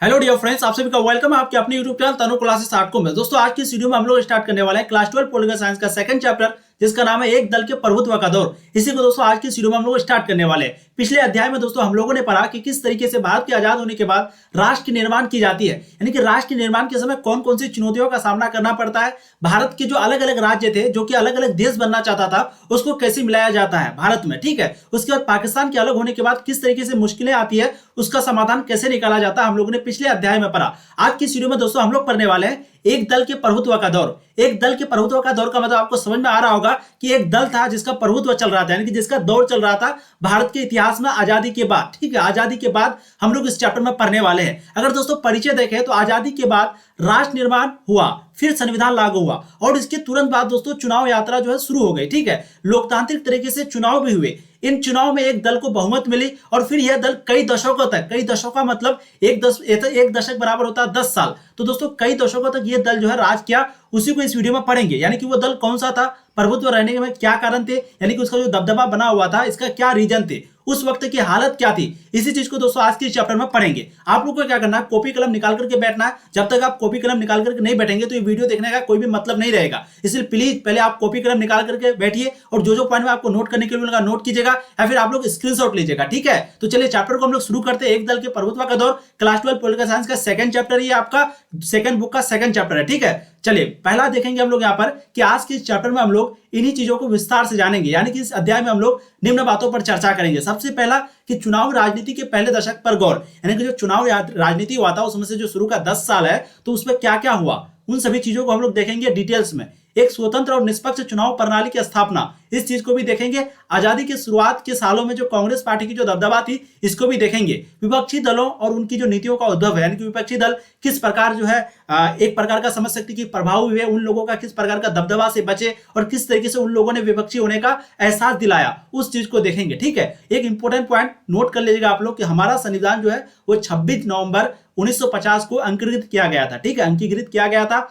Hello dear friends, आप सभी का वेलकम है आपके अपने यूट्यूब चैनल तनु क्लासेस आर्ट को में। दोस्तों आज की इस वीडियो में हम लोग स्टार्ट करने वाले हैं क्लास 12 पॉलिटिकल साइंस का सेकंड चैप्टर, जिसका नाम है एक दल के प्रभुत्व का दौर। इसी को दोस्तों आज की इस वीडियो में हम लोग स्टार्ट करने वाले हैं। पिछले अध्याय में दोस्तों हम लोगों ने पढ़ा कि किस तरीके से भारत के आजाद होने के बाद राष्ट्र की निर्माण की जाती है, यानी कि राष्ट्र के निर्माण के समय कौन कौन सी चुनौतियों का सामना करना पड़ता है। भारत के जो अलग अलग राज्य थे, जो कि अलग अलग देश बनना चाहता था, उसको कैसे मिलाया जाता है भारत में, ठीक है। उसके बाद पाकिस्तान के अलग होने के बाद किस तरीके से मुश्किलें आती है, उसका समाधान कैसे निकाला जाता है, हम लोगों ने पिछले अध्याय में पढ़ा। आज की इस वीडियो में दोस्तों हम लोग पढ़ने वाले हैं एक दल के प्रभुत्व का दौर। एक दल के प्रभुत्व का दौर का मतलब आपको समझ में आ रहा होगा कि एक दल था जिसका प्रभुत्व चल रहा था, यानी कि जिसका दौर चल रहा था भारत के इतिहास में आजादी के बाद, ठीक है। आजादी के बाद हम लोग इस चैप्टर में पढ़ने वाले हैं। अगर दोस्तों परिचय देखें तो आजादी के बाद राष्ट्र निर्माण हुआ, फिर संविधान लागू हुआ और इसके तुरंत बाद दोस्तों चुनाव यात्रा जो है शुरू हो गई, ठीक है। लोकतांत्रिक तरीके से चुनाव भी हुए। इन चुनाव में एक दल को बहुमत मिली और फिर यह दल कई दशकों तक, कई दशकों का मतलब एक दशक बराबर होता है 10 साल, तो दोस्तों कई दशकों तक यह दल जो है राज किया। उसी को इस वीडियो में पढ़ेंगे, यानी कि वो दल कौन सा था, प्रभुत्व रहने में क्या कारण थे, यानी कि उसका जो दबदबा बना हुआ था, इसका क्या रीजन थे, उस वक्त की हालत क्या थी। इसी चीज को दोस्तों आज के चैप्टर में पढ़ेंगे। आप लोग को क्या करना है, कॉपी कलम निकाल करके बैठना है। जब तक आप कॉपी कलम निकाल करके नहीं बैठेंगे तो ये वीडियो देखने का कोई भी मतलब नहीं रहेगा। इसलिए प्लीज पहले आप कॉपी कलम निकाल करके बैठिए और जो जो पॉइंट में आपको नोट करने के लिए नोट कीजिएगा या फिर आप लोग स्क्रीनशॉट लीजिएगा, ठीक है। तो चलिए चैप्टर को हम लोग शुरू करते हैं। एक दल के प्रभुत्व का दौर, क्लास 12 पॉलिटिकल साइंस का सेकंड चैप्टर, ये आपका सेकंड बुक का सेकंड चैप्टर है, ठीक है। चलिए पहला देखेंगे हम लोग यहाँ पर कि आज के इस चैप्टर में हम लोग इन्हीं चीजों को विस्तार से जानेंगे, यानी कि इस अध्याय में हम लोग निम्न बातों पर चर्चा करेंगे। सबसे पहला कि चुनाव राजनीति के पहले दशक पर गौर, यानी कि जो चुनाव राजनीति हुआ था उसमें से जो शुरू का 10 साल है तो उसमें क्या क्या हुआ, उन सभी चीजों को हम लोग देखेंगे डिटेल्स में। एक स्वतंत्र और निष्पक्ष चुनाव प्रणाली की स्थापना, इस चीज को भी देखेंगे। आजादी के शुरुआत के सालों में जो कांग्रेस पार्टी की जो दबदबा थी, इसको भी देखेंगे। विपक्षी दलों और उनकी जो नीतियों का उद्भव है, यानी कि विपक्षी दल किस प्रकार जो है एक प्रकार का समझ सकते कि प्रभावी हुए, उन लोगों का किस प्रकार का दबदबा से बचे और किस तरीके से उन लोगों ने विपक्षी होने का एहसास दिलाया, उस चीज को देखेंगे, ठीक है। एक इंपॉर्टेंट पॉइंट नोट कर लीजिएगा आप लोग कि हमारा संविधान जो है वो 26 नवंबर 1950 को अंकीकृत किया गया था, ठीक है, अंकीकृत किया गया था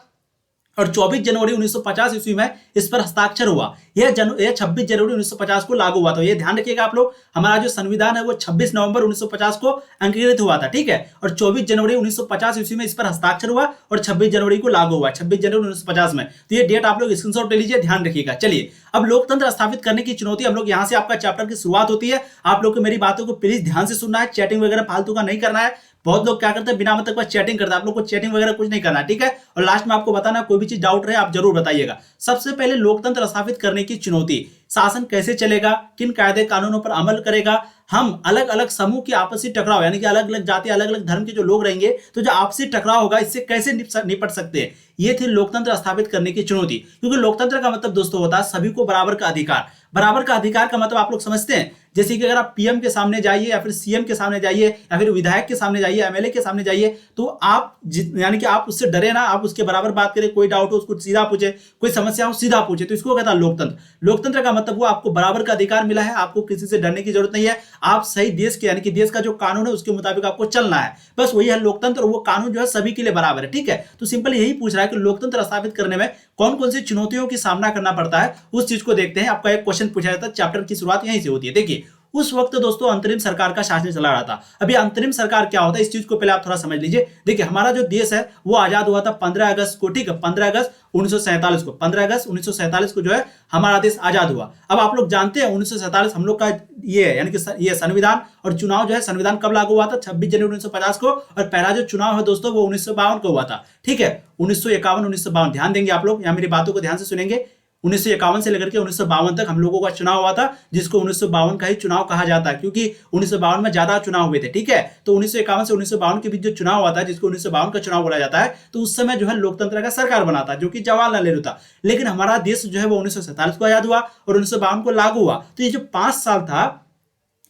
और 24 जनवरी 1950 ईस्वी में इस पर हस्ताक्षर हुआ। यह 26 जनवरी 1950 को लागू हुआ। तो ये ध्यान रखिएगा आप लोग, हमारा जो संविधान है वो 26 नवंबर 1950 को अंकीकृत हुआ था, ठीक है। और 24 जनवरी 1950 ईस्वी में इस पर हस्ताक्षर हुआ और 26 जनवरी को लागू हुआ, 26 जनवरी 1950 में। तो ये डेट आप लोग स्क्रीनशॉट ले लीजिए, ध्यान रखिएगा। चलिए अब लोकतंत्र स्थापित करने की चुनौती, हम लोग यहाँ से आपका चैप्टर की शुरुआत होती है। आप लोग को मेरी बातों को प्लीज ध्यान से सुनना है, चैटिंग वगैरह फालतू का नहीं करना है। बहुत लोग क्या करते हैं, बिना मतलब बस चैटिंग करते हैं। आप लोग को चैटिंग वगैरह कुछ नहीं करना, ठीक है। और लास्ट में आपको बताना, कोई भी चीज डाउट रहे आप जरूर बताइएगा। सबसे पहले लोकतंत्र स्थापित करने की चुनौती, शासन कैसे चलेगा, किन कायदे कानूनों पर अमल करेगा, हम अलग अलग समूह की आपसी टकराव, यानी कि अलग अलग जाति अलग अलग धर्म के जो लोग रहेंगे तो जो आपसी टकराव होगा इससे कैसे निपट सकते हैं, ये थी लोकतंत्र स्थापित करने की चुनौती। क्योंकि लोकतंत्र का मतलब दोस्तों होता है सभी को बराबर का अधिकार। बराबर का अधिकार का मतलब आप लोग समझते हैं, जैसे कि अगर आप पीएम के सामने जाइए या फिर सीएम के सामने जाइए या फिर विधायक के सामने जाइए, एमएलए के सामने जाइए, तो आप यानी कि आप उससे डरे ना, आप उसके बराबर बात करें, कोई डाउट हो उसको सीधा पूछे, कोई समस्या हो सीधा पूछे, तो इसको कहता है लोकतंत्र। लोकतंत्र का मतलब वो आपको बराबर का अधिकार मिला है, आपको किसी से डरने की जरूरत नहीं है, आप सही देश के, यानी कि देश का जो कानून है उसके मुताबिक आपको चलना है, बस वही है लोकतंत्र। और वो कानून जो है सभी के लिए बराबर है, ठीक है। तो सिंपल यही पूछ रहा है कि लोकतंत्र स्थापित करने में कौन कौन सी चुनौतियों की सामना करना पड़ता है, उस चीज को देखते हैं। आपका एक क्वेश्चन पूछा जाता है, चैप्टर की शुरुआत यहीं से होती है। देखिए उस वक्त दोस्तों अंतरिम सरकार का शासन चला रहा था। अभी अंतरिम सरकार क्या होता है, इस चीज को पहले आप थोड़ा समझ लीजिए। देखिए हमारा जो देश है वो आजाद हुआ था 15 अगस्त को, ठीक है, 15 अगस्त 1947 को, 15 अगस्त 1947 को जो है हमारा देश आजाद हुआ। अब आप लोग जानते हैं 1947 हम लोग का ये है, यानी कि ये संविधान और चुनाव जो है, संविधान कब लागू हुआ था, 26 जनवरी 1950 को, और पहला जो चुनाव है दोस्तों वो 1952 को हुआ था, ठीक है। 1951 1952 ध्यान देंगे आप लोग, यहाँ मेरी बातों को ध्यान से सुनेंगे। 1951 से लेकर के 1952 तक हम लोगों का चुनाव हुआ था, जिसको 1952 का ही चुनाव कहा जाता है, क्योंकि 1952 में ज्यादा चुनाव हुए थे, ठीक है। तो 1951 से 1952 के बीच जो चुनाव हुआ था, जिसको 1952 का चुनाव बोला जाता है, तो उस समय जो है लोकतंत्र का सरकार बना था, जो कि जवाहरलाल नेहरू था। लेकिन हमारा देश जो है वो 1947 को आजाद हुआ और 1952 को लागू हुआ। तो ये जो 5 साल था,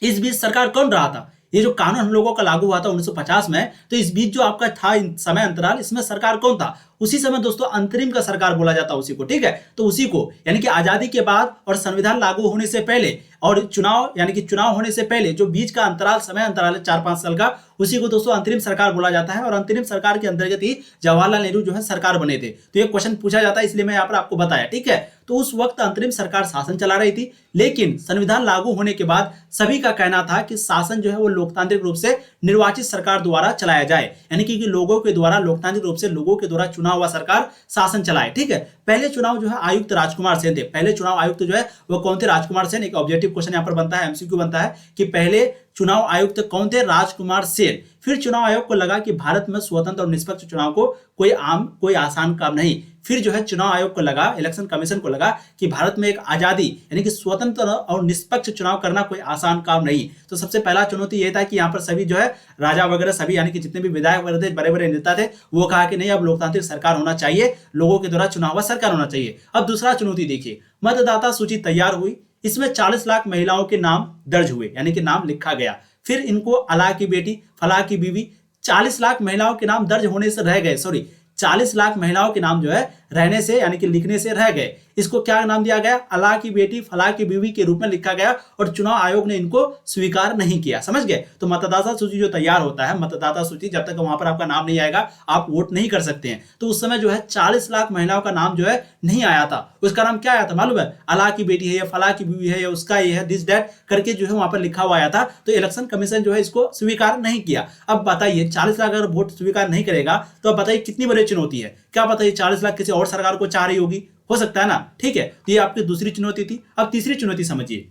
इस बीच सरकार कौन रहा था, ये जो कानून हम लोगों का लागू हुआ था 1950 में, तो इस बीच जो आपका था समय अंतराल, इसमें सरकार कौन था, उसी समय दोस्तों अंतरिम का सरकार बोला जाता है उसी को, ठीक है। तो उसी को यानी कि आजादी के बाद और संविधान लागू होने से पहले और चुनाव यानी कि चुनाव होने से पहले जो बीच का अंतराल समय अंतराल है 4-5 साल का, उसी को दोस्तों अंतरिम सरकार बोला जाता है। और अंतरिम सरकार के अंतर्गत ही जवाहरलाल नेहरू जो है सरकार बने थे। तो ये क्वेश्चन पूछा जाता है, इसलिए मैं यहाँ पर आपको बताया, ठीक है। तो उस वक्त अंतरिम सरकार शासन चला रही थी, लेकिन संविधान लागू होने के बाद सभी का कहना था कि शासन जो है वो लोकतांत्रिक रूप से निर्वाचित सरकार द्वारा चलाया जाए, यानी कि लोगों के द्वारा लोकतांत्रिक रूप से लोगों के द्वारा चुना हुआ सरकार शासन चलाए, ठीक है। पहले चुनाव जो है आयुक्त राजकुमार सेन थे। पहले चुनाव आयुक्त जो है वो कौन थे? राजकुमार सेन। एक ऑब्जेक्टिव क्वेश्चन यहाँ पर बनता है, एमसीक्यू बनता है कि पहले चुनाव आयुक्त कौन थे? राजकुमार सेन। फिर चुनाव आयोग को लगा कि भारत में स्वतंत्र और निष्पक्ष चुनाव को कोई आसान काम नहीं। फिर जो है चुनाव आयोग को लगा, इलेक्शन कमीशन को लगा कि भारत में एक आजादी यानी कि स्वतंत्र और निष्पक्ष चुनाव करना कोई आसान काम नहीं। तो सबसे पहला चुनौती यह था कि यहाँ पर सभी जो है राजा वगैरह सभी यानी कि जितने भी विधायक वगैरह थे, बड़े बड़े नेता थे, वो कहा कि नहीं, अब लोकतांत्रिक सरकार होना चाहिए, लोगों के द्वारा चुना हुआ सरकार होना चाहिए। अब दूसरा चुनौती देखिए, मतदाता सूची तैयार हुई, इसमें 40 लाख महिलाओं के नाम दर्ज हुए यानी कि नाम लिखा गया। फिर इनको अला की बेटी, फलाह की बीवी, 40 लाख महिलाओं के नाम दर्ज होने से रह गए, 40 लाख महिलाओं के नाम जो है रहने से यानी कि लिखने से रह गए। इसको क्या नाम दिया गया? अला की बेटी फलाह की बीवी के रूप में लिखा गया और चुनाव आयोग ने इनको स्वीकार नहीं किया। समझ गए? तो मतदाता सूची जो तैयार होता है, मतदाता सूची, जब तक वहां पर आपका नाम नहीं आएगा आप वोट नहीं कर सकते हैं। तो उस समय जो है 40 लाख महिलाओं का नाम जो है नहीं आया था। उसका नाम क्या आया था मालूम है? अला की बेटी है या फलाह की बीवी है या उसका ये है, दिस दैट करके जो है वहां पर लिखा हुआ आया था। तो इलेक्शन कमीशन जो है इसको स्वीकार नहीं किया। अब बताइए 40 लाख अगर वोट स्वीकार नहीं करेगा तो अब बताइए कितनी बड़ी चुनौती है। क्या पता ये 40 लाख किसी और सरकार को चाह रही होगी, हो सकता है ना, ठीक है। तो ये आपकी दूसरी चुनौती थी। अब तीसरी चुनौती समझिए,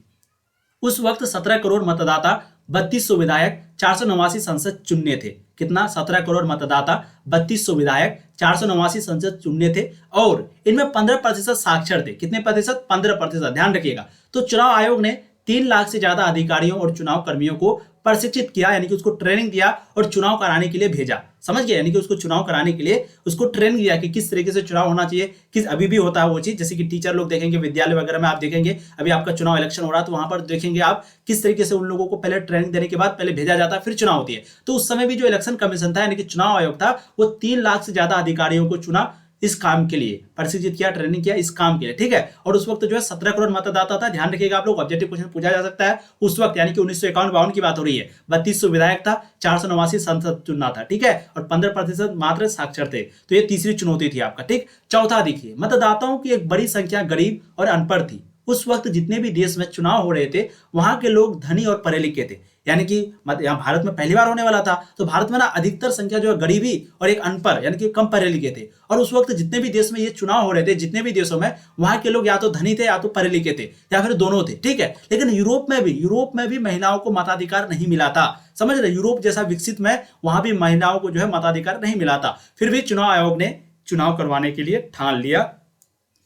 उस वक्त 17 करोड़ मतदाता, 3200 विधायक, 489 संसद चुनने थे। कितना? 17 करोड़ मतदाता, 3200 विधायक, 489 संसद चुनने थे और इनमें 15% साक्षर थे। कितने प्रतिशत? 15%। ध्यान रखिएगा। तो चुनाव आयोग ने 3 लाख से ज्यादा अधिकारियों और चुनाव कर्मियों को प्रशिक्षित किया, यानी कि उसको ट्रेनिंग दिया और चुनाव कराने के लिए भेजा। समझ गए? यानी कि उसको चुनाव कराने के लिए उसको ट्रेन किया कि किस तरीके से चुनाव होना चाहिए, किस अभी भी होता है वो चीज, जैसे कि टीचर लोग देखेंगे विद्यालय वगैरह में, आप देखेंगे अभी आपका चुनाव इलेक्शन हो रहा है तो वहां पर देखेंगे आप किस तरीके से उन लोगों को पहले ट्रेनिंग देने के बाद पहले भेजा जाता है, फिर चुनाव होती है। तो उस समय भी जो इलेक्शन कमीशन था यानी कि चुनाव आयोग था, वो 3 लाख से ज्यादा अधिकारियों को चुना, इस काम के लिए प्रशिक्षित किया, ट्रेनिंग किया इस काम के लिए, ठीक है। और उस वक्त जो है 17 करोड़ मतदाता था। ध्यान रखिएगा आप लोग, ऑब्जेक्टिव क्वेश्चन पूछा जा सकता है उस वक्त, यानी कि 1951-52 की बात हो रही है। 3200 विधायक था, 489 संसद चुनना था, ठीक है, और 15% मात्र साक्षर थे। तो ये तीसरी चुनौती थी आपका, ठीक। चौथा देखिए, मतदाताओं की एक बड़ी संख्या गरीब और अनपढ़ थी। उस वक्त जितने भी देश में चुनाव हो रहे थे वहां के लोग धनी और पढ़े लिखे थे, यानी कि यहाँ भारत में पहली बार होने वाला था तो भारत में ना अधिकतर संख्या जो है गरीबी और एक अनपढ़ यानी कि कम पढ़े लिखे थे। और उस वक्त जितने भी देश में ये चुनाव हो रहे थे, जितने भी देशों में, वहां के लोग या तो धनी थे या तो पढ़े लिखे थे या फिर दोनों थे, ठीक है। लेकिन यूरोप में भी महिलाओं को मताधिकार नहीं मिला था। समझ रहे? यूरोप जैसा विकसित में वहां भी महिलाओं को जो है मताधिकार नहीं मिला था। फिर भी चुनाव आयोग ने चुनाव करवाने के लिए ठान लिया,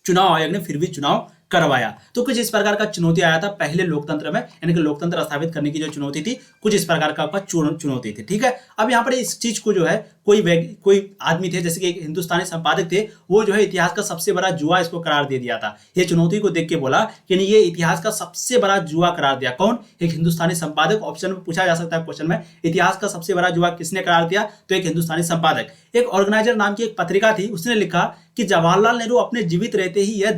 चुनाव आयोग ने फिर भी चुनाव करवाया। तो कुछ इस प्रकार का चुनौती आया था पहले लोकतंत्र में, यानी कि लोकतंत्र स्थापित करने की जो चुनौती थी, कुछ इस प्रकार का आपका चुनौती थी, ठीक है। अब यहाँ पर इस चीज को जो है कोई आदमी थे, जैसे कि एक हिंदुस्तानी संपादक थे, वो जो है इतिहास का सबसे बड़ा जुआ इसको करार दे दिया था। ये चुनौती को देख के बोला कि ये इतिहास का सबसे बड़ा जुआ करार दिया। कौन? एक हिंदुस्तानी संपादक। ऑप्शन में पूछा जा सकता है क्वेश्चन में, इतिहास का सबसे बड़ा जुआ किसने करार दिया? तो एक हिंदुस्तानी संपादक। एक ऑर्गेनाइजर नाम की एक पत्रिका थी, उसने लिखा कि जवाहरलाल नेहरू अपने जीवित रहते ही यह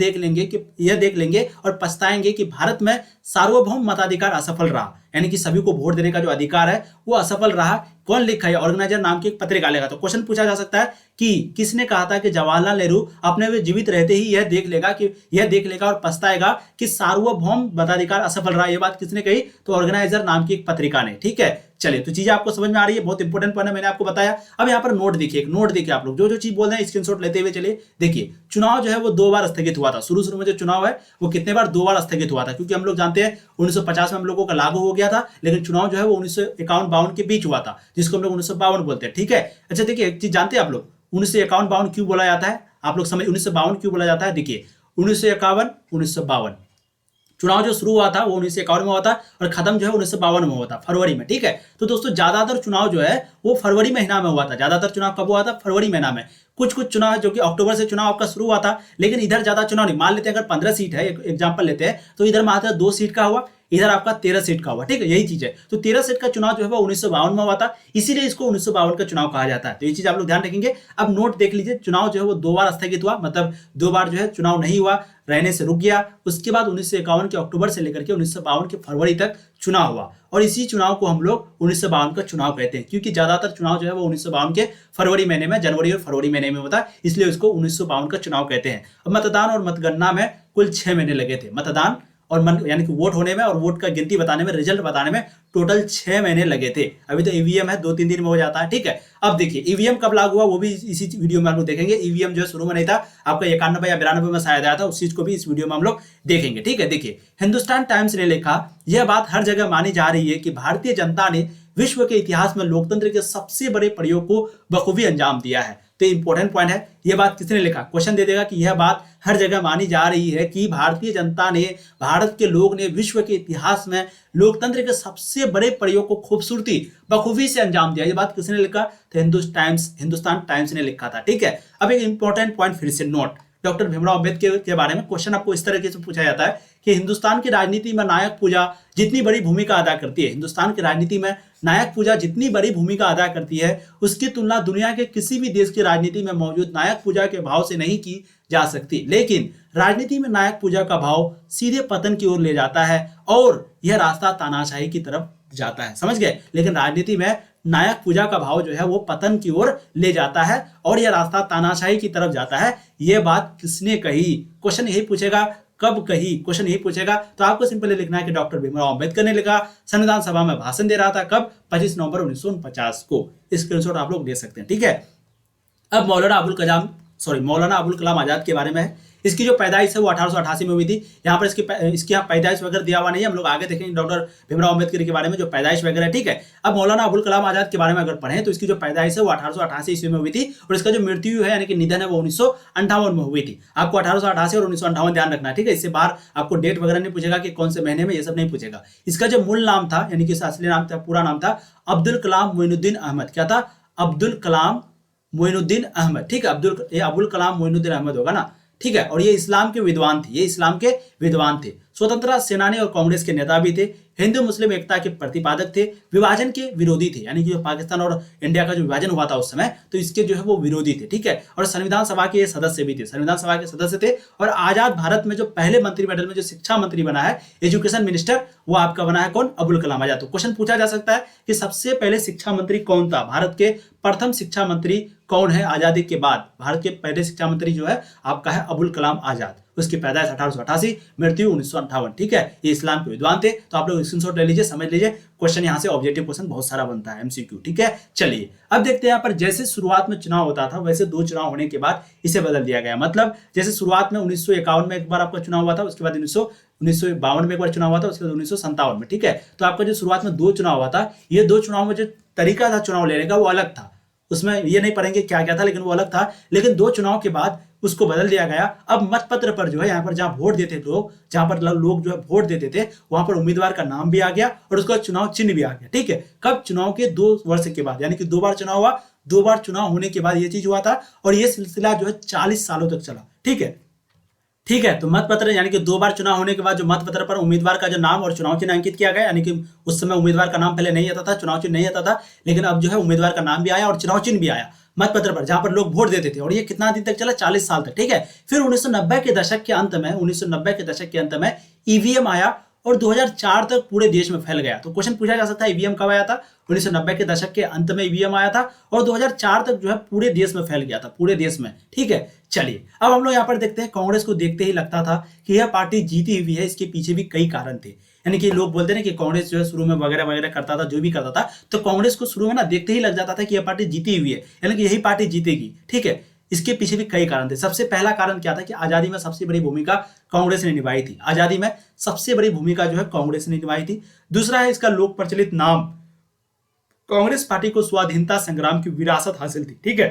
देख लेंगे और पछताएंगे कि भारत में सार्वभौम मताधिकार असफल रहा, यानी कि सभी को वोट देने का जो अधिकार है वो असफल रहा। कौन लिखा है? ऑर्गेनाइजर नाम की एक पत्रिका लिखा। तो क्वेश्चन पूछा जा सकता है कि किसने कहा था कि जवाहरलाल नेहरू अपने वे जीवित रहते ही यह देख लेगा और पछताएगा कि सार्वभौम मताधिकार असफल रहा। यह बात किसने कही? तो ऑर्गेनाइजर नाम की एक पत्रिका ने, ठीक है। चलिए, तो चीजें आपको समझ में आ रही है, बहुत इंपॉर्टेंट पॉइंट है, मैंने आपको बताया। अब यहाँ पर नोट देखिए, आप लोग जो चीज बोल रहे हैं स्क्रीनशॉट लेते हुए चलिए। देखिए, चुनाव जो है वो 2 बार स्थगित हुआ था। शुरू में जो चुनाव है वो कितने बार? 2 बार स्थगित हुआ था, क्योंकि हम लोग जानते हैं 1950 में हम लोगों का लागू हो गया था, लेकिन चुनाव जो है वो 1951-52 के बीच हुआ था, जिसको हम लोग 1952 बोलते हैं, ठीक है। अच्छा देखिए, एक चीज जानते हैं आप लोग, 1951-52 क्यों बोला जाता है? आप लोग समझ, 1952 क्यों बोला जाता है? देखिए, 1951-1952 चुनाव जो शुरू हुआ था वो 1951 में हुआ था और खत्म जो है 1952 में हुआ था, फरवरी में, ठीक है। तो दोस्तों ज्यादातर चुनाव जो है वो फरवरी महीना में हुआ था। ज्यादातर चुनाव कब हुआ था? फरवरी महीना में। कुछ कुछ चुनाव है जो कि अक्टूबर से चुनाव आपका शुरू हुआ था, लेकिन इधर ज्यादा चुनाव नहीं। मान लेते हैं अगर 15 सीट है, एग्जाम्पल लेते हैं, तो इधर मात्र 2 सीट का हुआ, इधर आपका 13 सीट का हुआ। ठीक है, यही चीज है। तो 13 सीट का चुनाव जो है वो 1952 में हुआ था, इसीलिए इसको 1952 का चुनाव कहा जाता है। तो ये चीज आप लोग ध्यान रखेंगे। अब नोट देख लीजिए, चुनाव जो है वो 2 बार स्थगित हुआ, मतलब 2 बार जो है चुनाव नहीं हुआ, रहने से रुक गया। उसके बाद 1951 के अक्टूबर से लेकर के 1952 के फरवरी तक चुनाव हुआ, और इसी चुनाव को हम लोग 1952 का चुनाव कहते हैं, क्योंकि ज्यादातर चुनाव जो है वो 1952 के फरवरी महीने में, जनवरी और फरवरी महीने में होता है, इसलिए उसको 1952 का चुनाव कहते हैं। अब मतदान और मतगणना में कुल 6 महीने लगे थे। मतदान और यानी कि वोट होने में और वोट का गिनती बताने में, रिजल्ट बताने में टोटल 6 महीने लगे थे। अभी तो ईवीएम है, 2-3 दिन में हो जाता है। ठीक है, अब देखिए ईवीएम कब लागू हुआ वो भी इसी वीडियो में हम लोग देखेंगे। ईवीएम जो है शुरू में नहीं था, आपका 91 या 92 में शायद आया था, उस चीज को भी इस वीडियो में हम लोग देखेंगे। ठीक है, देखिए हिंदुस्तान टाइम्स ने लिखा, यह बात हर जगह मानी जा रही है कि भारतीय जनता ने विश्व के इतिहास में लोकतंत्र के सबसे बड़े प्रयोग को बखूबी अंजाम दिया है। तो इंपॉर्टेंट पॉइंट है, यह बात किसने लिखा, क्वेश्चन दे देगा कि यह बात हर जगह मानी जा रही है कि भारतीय जनता ने, भारत के लोग ने विश्व के इतिहास में लोकतंत्र के सबसे बड़े प्रयोग को खूबसूरती बखूबी से अंजाम दिया। यह बात किसने लिखा, तो हिंदुस्तान टाइम्स ने लिखा था। ठीक है, अब एक इंपॉर्टेंट पॉइंट फिर से नोट, डॉक्टर भीमराव अंबेडकर के बारे में क्वेश्चन आपको इस तरीके से पूछा जाता है कि हिंदुस्तान की राजनीति में नायक पूजा जितनी बड़ी भूमिका अदा करती है, हिंदुस्तान की राजनीति में नायक पूजा जितनी बड़ी भूमिका अदा करती है, उसकी तुलना दुनिया के किसी भी देश की राजनीति में मौजूद नायक पूजा के भाव से नहीं की जा सकती। लेकिन राजनीति में नायक पूजा का भाव सीधे पतन की ओर ले जाता है, और यह रास्ता तानाशाही की तरफ जाता है। समझ गए, लेकिन राजनीति में नायक पूजा का भाव जो है वो पतन की ओर ले जाता है, और यह रास्ता तानाशाही की तरफ जाता है। यह बात किसने कही, क्वेश्चन यही पूछेगा, कब कही, क्वेश्चन यही पूछेगा। तो आपको सिंपली लिखना है कि डॉक्टर भीमराव अंबेडकर ने लिखा, संविधान सभा में भाषण दे रहा था, कब, 25 नवंबर 1949 को। स्क्रीनशॉट आप लोग ले सकते हैं। ठीक है, अब मौलाना अबुल कलाम आजाद के बारे में है। इसकी जो पैदाइश है वो 1888 में हुई थी। यहाँ पर इसकी यहाँ पैदाइश वगैरह दिया हुआ नहीं है, हम लोग आगे देखेंगे डॉक्टर भीमराव अंबेडकर के बारे में जो पैदाइश वगैरह है। ठीक है, अब मौलाना अबुल कलाम आजाद के बारे में अगर पढ़ें तो इसकी जो पैदाइश है वो 1888 ईस्वी में हुई थी, और इसका जो मृत्यु है यानी कि निधन है वो 1958 में हुई थी। आपको 1888 और 1958 ध्यान रखना है। ठीक है, इससे बाहर आपको डेट वगैरह नहीं पूछेगा कि कौन से महीने में, ये सब नहीं पूछेगा। इसका जो मूल नाम था यानी कि इसका असली नाम था, पूरा नाम था अब्दुल कलाम मोइनुद्दीन अहमद। क्या था, अब्दुल कलाम मोइनुद्दीन अहमद। ठीक है, अब्दुल कलाम मोइनुद्दीन अहमद होगा ना। ठीक है, और ये इस्लाम के विद्वान थे, स्वतंत्रता सेनानी और कांग्रेस के नेता भी थे, हिंदू मुस्लिम एकता के प्रतिपादक थे, विभाजन के विरोधी थे, यानी कि जो पाकिस्तान और इंडिया का जो विभाजन हुआ था उस समय, तो इसके जो है वो विरोधी थे। ठीक है, और संविधान सभा के सदस्य भी थे, और आजाद भारत में जो पहले मंत्रिमंडल में जो शिक्षा मंत्री बना है, एजुकेशन मिनिस्टर, वो आपका बना है कौन, अबुल कलाम आजाद। तो क्वेश्चन पूछा जा सकता है कि सबसे पहले शिक्षा मंत्री कौन था, भारत के प्रथम शिक्षा मंत्री कौन है आजादी के बाद। भारत के पहले शिक्षा मंत्री जो है आपका है अबुल कलाम आजाद। उसकी पैदाइश 1888, मृत्यु 1958। ठीक है, ये इस्लाम के विद्वान थे। तो आप लोग स्क्रीनशॉट ले लीजिए, समझ लीजिए। क्वेश्चन यहाँ से ऑब्जेक्टिव क्वेश्चन बहुत सारा बनता है, एमसीक्यू। ठीक है, चलिए अब देखते हैं यहाँ पर, जैसे शुरुआत में चुनाव होता था वैसे 2 चुनाव होने के बाद इसे बदल दिया गया। मतलब जैसे शुरुआत में 1951 में एक बार आपका चुनाव हुआ था, उसके बाद 1952 में एक बार चुनाव हुआ था, उसके बाद 1957 में। ठीक है, तो आपका जो शुरुआत में 2 चुनाव हुआ था, ये 2 चुनाव में जो तरीका था चुनाव लेने का वो अलग था। उसमें ये नहीं पढ़ेंगे क्या क्या था, लेकिन वो अलग था। लेकिन 2 चुनाव के बाद उसको बदल दिया गया। अब मतपत्र पर जो है यहाँ पर जहां वोट देते लोग, जहां पर लोग जो है वोट देते थे, वहां पर उम्मीदवार का नाम भी आ गया और उसका चुनाव चिन्ह भी आ गया। ठीक है, कब, चुनाव के 2 वर्ष के बाद, यानी कि 2 बार चुनाव हुआ, 2 बार चुनाव होने के बाद ये चीज हुआ था, और ये सिलसिला जो है 40 सालों तक चला। ठीक है, तो मतपत्र यानी कि 2 बार चुनाव होने के बाद जो मतपत्र पर उम्मीदवार का जो नाम और चुनाव चिन्ह अंकित किया गया, यानी कि उस समय उम्मीदवार का नाम पहले नहीं आता था, चुनाव चिन्ह नहीं आता था, लेकिन अब जो है उम्मीदवार का नाम भी आया और चुनाव चिन्ह भी आया मतपत्र पर, जहां पर लोग वोट देते थे। और ये कितना दिन तक चला, 40 साल तक। ठीक है, फिर 1990 के दशक के अंत में ईवीएम आया और 2004 तक पूरे देश में फैल गया। तो क्वेश्चन पूछा जा सकता है ईवीएम कब आया था, 1990 के दशक के अंत में ईवीएम आया था और 2004 तक जो है पूरे देश में फैल गया था, पूरे देश में। ठीक है, चलिए अब हम लोग यहाँ पर देखते हैं, कांग्रेस को देखते ही लगता था कि यह पार्टी जीती हुई है। इसके पीछे भी कई कारण थे, यानी कि लोग बोलते हैं कि कांग्रेस जो है शुरू में वगैरह वगैरह करता था, जो भी करता था, तो कांग्रेस को शुरू में ना देखते ही लग जाता था कि यह पार्टी जीती हुई है, यानी कि यही पार्टी जीतेगी। ठीक है, इसके पीछे भी कई कारण थे। सबसे पहला कारण क्या था कि आजादी में सबसे बड़ी भूमिका कांग्रेस ने निभाई थी। आजादी में सबसे बड़ी भूमिका जो है कांग्रेस ने निभाई थी। दूसरा है इसका लोक प्रचलित नाम, कांग्रेस पार्टी को स्वाधीनता संग्राम की विरासत हासिल थी। ठीक है,